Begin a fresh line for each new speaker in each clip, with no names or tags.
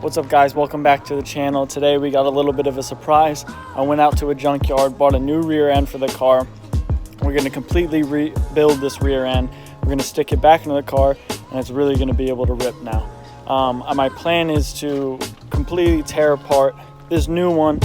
What's up guys, welcome back to the channel. Today we got a little bit of a surprise. I went out to a junkyard, bought a new rear end for the car. We're going to completely rebuild this rear end. We're going to stick it back into the car and it's really going to be able to rip now. My plan is to completely tear apart this new one,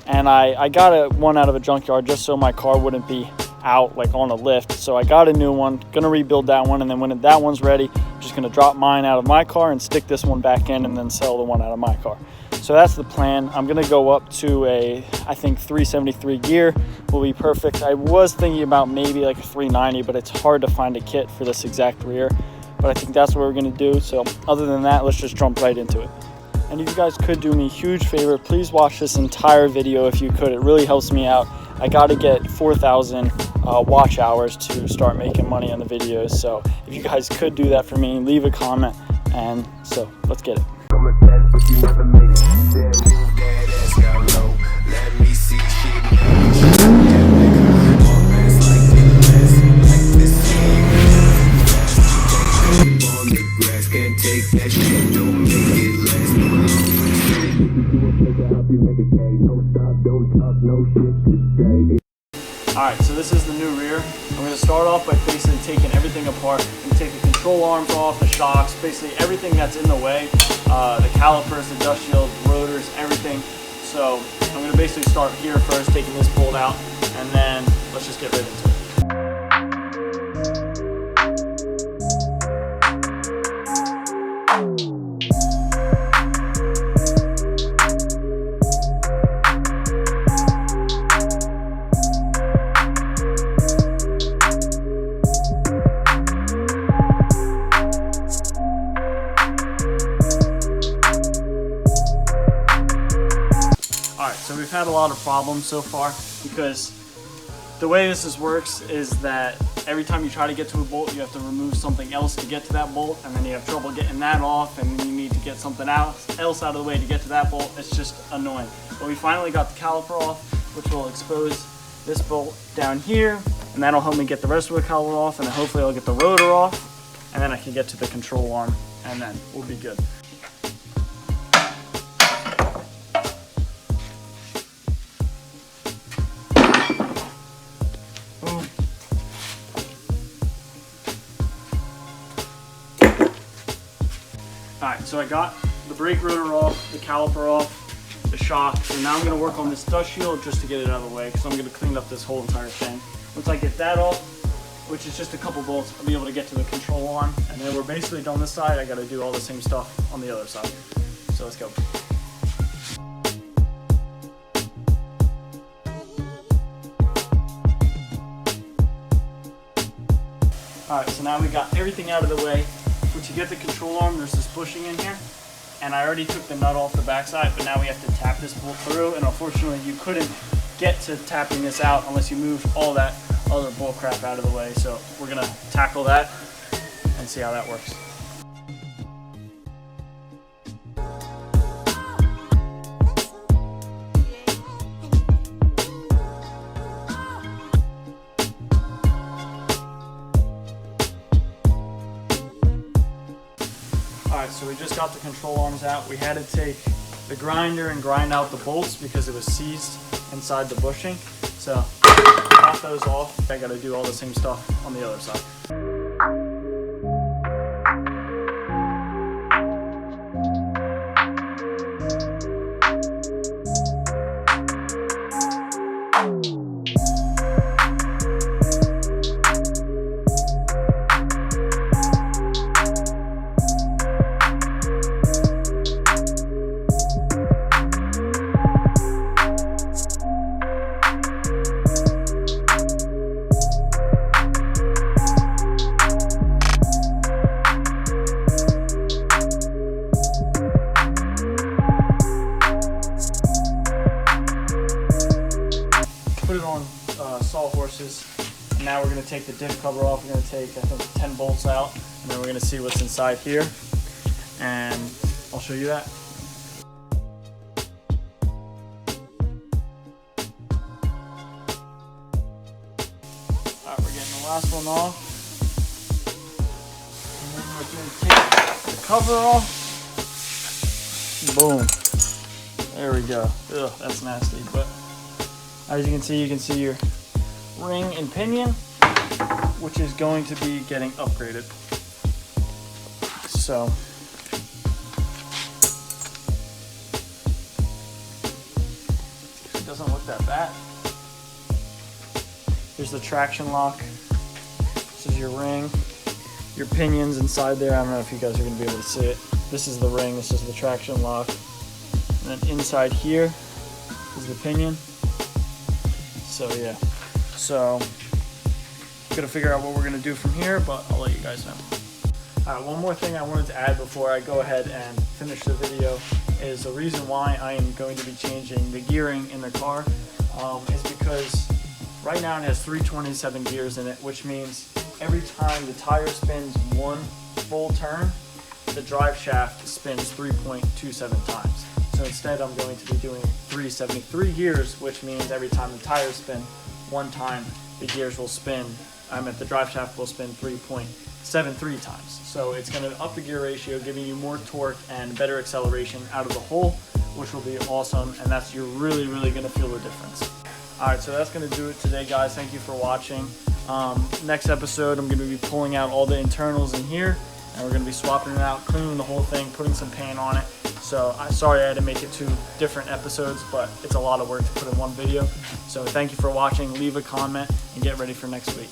and I got one out of a junkyard just so my car wouldn't be out like on a lift. So I got a new one, gonna rebuild that one, and then when that one's ready, I'm just gonna drop mine out of my car and stick this one back in and then sell the one out of my car. So that's the plan. I'm gonna go up to I think 373 gear will be perfect. I was thinking about maybe like a 390, but it's hard to find a kit for this exact rear, but I think that's what we're gonna do. So other than that, let's just jump right into it. And if you guys could do me a huge favor, please watch this entire video if you could. It really helps me out. I got to get 4,000 watch hours to start making money on the videos. So if you guys could do that for me, leave a comment. And so let's get it. Alright, so this is the new rear. I'm going to start off by basically taking everything apart. I'm going to take the control arms off, the shocks, basically everything that's in the way, the calipers, the dust shield, the rotors, everything. So I'm going to basically start here first, taking this bolt out, and then let's just get right into it. So we've had a lot of problems so far because the way this works is that every time you try to get to a bolt, you have to remove something else to get to that bolt, and then you have trouble getting that off, and then you need to get something else out of the way to get to that bolt. It's just annoying. But we finally got the caliper off, which will expose this bolt down here, and that'll help me get the rest of the caliper off, and then hopefully I'll get the rotor off, and then I can get to the control arm, and then we'll be good. Alright, so I got the brake rotor off, the caliper off, the shock, so now I'm going to work on this dust shield just to get it out of the way, because I'm going to clean up this whole entire thing. Once I get that off, which is just a couple bolts, I'll be able to get to the control arm, and then we're basically done this side. I got to do all the same stuff on the other side. So let's go. Alright, so now we got everything out of the way. Once you get the control arm, there's this bushing in here, and I already took the nut off the backside, but now we have to tap this bolt through, and unfortunately you couldn't get to tapping this out unless you moved all that other bull crap out of the way. So we're going to tackle that and see how that works. Alright, so we just got the control arms out. We had to take the grinder and grind out the bolts because it was seized inside the bushing. So, got those off. I got to do all the same stuff on the other side. Put it on sawhorses, and now we're going to take the diff cover off. We're going to take, I think, 10 bolts out, and then we're going to see what's inside here, and I'll show you that. Alright, we're getting the last one off, and then we're going to take the cover off. Boom. There we go. Ugh, that's nasty. But as you can see your ring and pinion, which is going to be getting upgraded. So it doesn't look that bad. Here's the traction lock. This is your ring. Your pinion's inside there. I don't know if you guys are going to be able to see it. This is the ring. This is the traction lock. And then inside here is the pinion. So yeah. So gonna figure out what we're gonna do from here, but I'll let you guys know. Alright, one more thing I wanted to add before I go ahead and finish the video is the reason why I am going to be changing the gearing in the car is because right now it has 327 gears in it, which means every time the tire spins one full turn, the drive shaft spins 3.27 times. So instead I'm going to be doing 373 gears, which means every time the tires spin one time, the gears will spin, the drive shaft will spin 3.73 times. So it's going to up the gear ratio, giving you more torque and better acceleration out of the hole, which will be awesome, and you're really going to feel the difference. Alright, so that's going to do it today, guys. Thank you for watching. Next episode, I'm going to be pulling out all the internals in here, and we're going to be swapping it out, cleaning the whole thing, putting some paint on it. So I'm sorry I had to make it 2 different episodes, but it's a lot of work to put in one video. So thank you for watching. Leave a comment and get ready for next week.